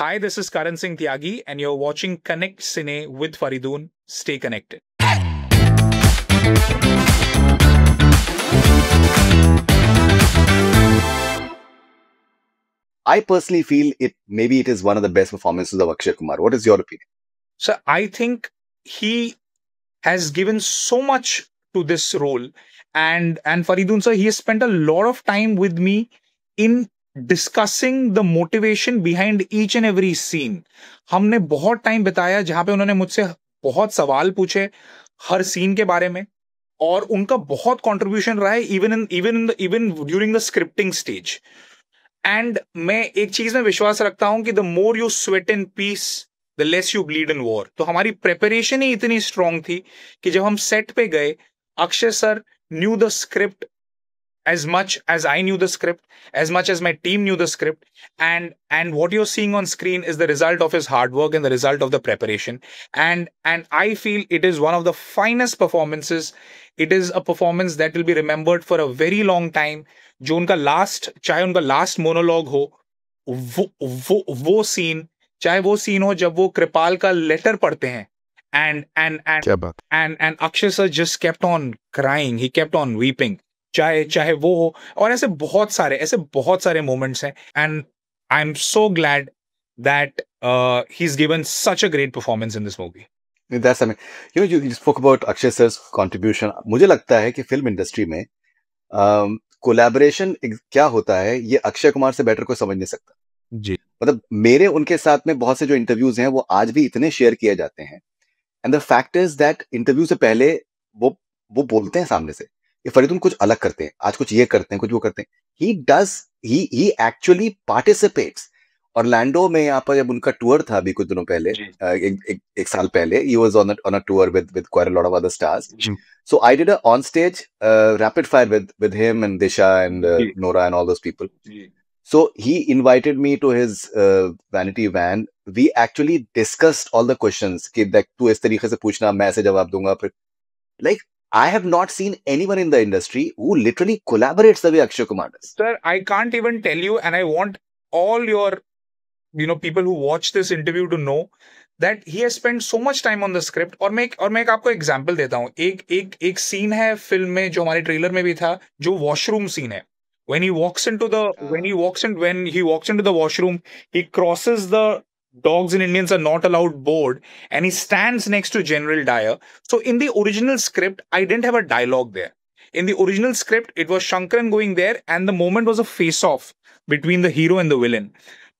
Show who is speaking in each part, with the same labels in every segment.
Speaker 1: Hi, this is Karan Singh Tyagi, and you're watching Connect Cine with Faridoon. Stay connected.
Speaker 2: I personally feel it is one of the best performances of Akshay Kumar. What is your opinion?
Speaker 1: So I think he has given so much to this role, and Faridoon sir, he has spent a lot of time with me in discussing the motivation behind each and every scene. हमने बहुत time बिताया जहां पे उन्होंने मुझसे बहुत सवाल पूछे हर सीन के बारे में, और उनका बहुत कंट्रीब्यूशन रहा है even during the scripting stage. And मैं एक चीज में विश्वास रखता हूं कि the more you sweat in peace the less you bleed in war. तो हमारी प्रेपरेशन ही इतनी स्ट्रांग थी कि जब हम सेट पे गए, Akshay sir new the script as much as I knew the script, as much as my team knew the script, and what you're seeing on screen is the result of his hard work and the result of the preparation. And I feel it is one of the finest performances. It is a performance that will be remembered for a very long time. जो उनका last, चाहे उनका last monologue हो, वो scene, चाहे वो scene हो जब वो कृपाल का लेटर पढ़ते हैं, and
Speaker 3: क्या बात.
Speaker 1: and Akshay sir just kept on crying. He kept on weeping. चाहे चाहे वो हो, और ऐसे बहुत सारे मोमेंट्स हैं. And I am so glad that he is given such a great performance in this movie.
Speaker 2: That's, I mean, you spoke about Akshay sir's contribution. मुझे लगता है कि फिल्म इंडस्ट्री में कोलैबोरेशन क्या होता है ये अक्षय कुमार से बेटर कोई समझ नहीं सकता
Speaker 3: जी.
Speaker 2: मतलब मेरे उनके साथ में बहुत से जो इंटरव्यूज हैं वो आज भी इतने शेयर किए जाते हैं. And the fact is that interview से पहले वो बोलते हैं सामने से कि फरीदुन कुछ अलग करते हैं, आज कुछ ये करते हैं, कुछ वो करते हैं. ही एक्चुअली पार्टिसिपेट्स. ऑरलैंडो में यहाँ पर जब उनका टूर था अभी कुछ दिनों पहले, एक साल पहले, he was on a tour with quite a lot of other stars. So I did a on stage rapid fire with him and Disha and Nora and all those people. So he invited me to his vanity van. We actually discussed all the questions कि देख तू इस तरीके से पूछना, मैं ऐसे जवाब दूंगा. फिर like I have not seen anyone in the industry who literally collaborates the way Akshay Kumar does.
Speaker 1: Sir, I can't even tell you, and I want all your people who watch this interview to know that he has spent so much time on the script. और मैं एक आपको example देता हूँ. एक scene है film में जो हमारे ट्रेलर में भी था, जो वॉशरूम सीन है. When he walks into the washroom, he crosses the dogs in Indians are not allowed board, and he stands next to General Dyer. So in the original script, I didn't have a dialogue there. In the original script, it was Shankaran going there, and the moment was a face-off between the hero and the villain.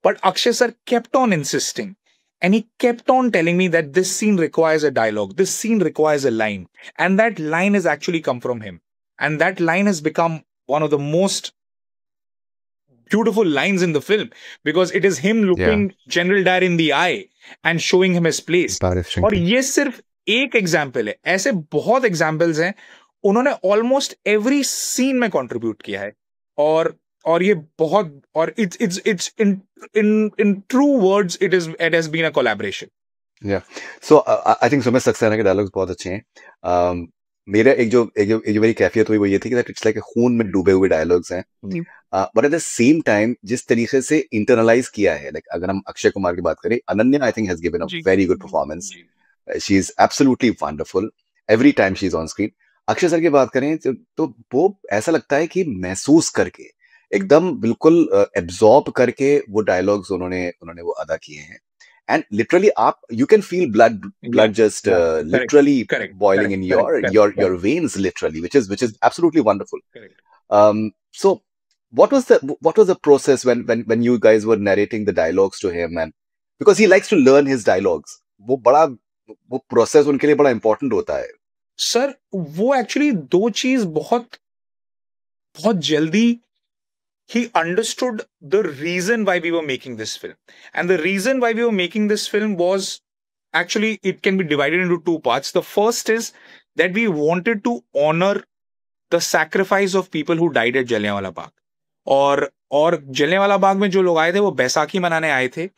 Speaker 1: But Akshay sir kept on insisting, and he kept on telling me that this scene requires a dialogue, this scene requires a line, and that line has actually come from him. And that line has become one of the most beautiful lines in the film, because it is him looking General Dyer in the eye and showing him his place. और ये सिर्फ एक example है, ऐसे बहुत examples हैं. उन्होंने almost every scene में कंट्रीब्यूट किया है, और ये बहुत, और it's in true words it has been a collaboration.
Speaker 2: So I think Sumit Saxena के डायलॉग्स बहुत अच्छे हैं. मेरा एक जो मेरी कैफियत हुई वो ये थी कि इट्स लाइक खून में डूबे हुए डायलॉग्स हैं, but at the same time जिस तरीके से इंटरनलाइज किया है, लाइक अगर हम अक्षय कुमार की बात करें, Ananya I think has given a very good performance. She is absolutely wonderful every time she is on screen. Akshay sir की बात करें तो वो ऐसा लगता है कि महसूस करके, एकदम बिल्कुल एब्जॉर्ब करके वो डायलॉग्स उन्होंने वो अदा किए हैं. And literally, you can feel blood just literally boiling in your veins, literally, which is absolutely wonderful. So, what was the process when you guys were narrating the dialogues to him, and because he likes to learn his dialogues, वो process उनके लिए बड़ा important होता है.
Speaker 1: Sir, वो actually दो चीज बहुत जल्दी. He understood the reason why we were making this film. And the reason why we were making this film was, actually, it can be divided into two parts. The first is that we wanted to honor the sacrifice of people who died at Jallianwala Bagh. और Jallianwala Bagh में जो लोग आए थे वो बैसाखी मनाने आए थे,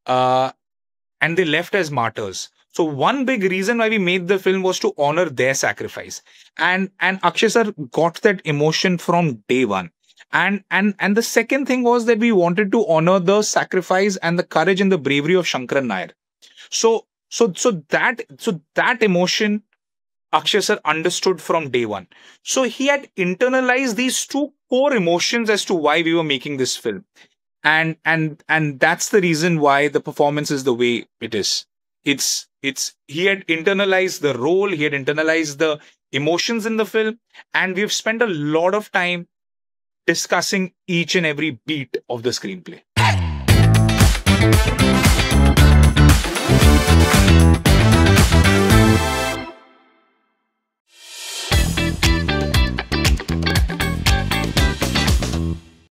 Speaker 1: and they left as martyrs. So one big reason why we made the film was to honor their sacrifice. And Akshay sir got that emotion from day one. And the second thing was that we wanted to honor the sacrifice and the courage and the bravery of Shankaran Nair. So that emotion Akshay sir understood from day one. So he had internalized these two core emotions as to why we were making this film, and that's the reason why the performance is the way it is. It's he had internalized the role, he had internalized the emotions in the film, and we've spent a lot of time discussing each and every beat of the screenplay.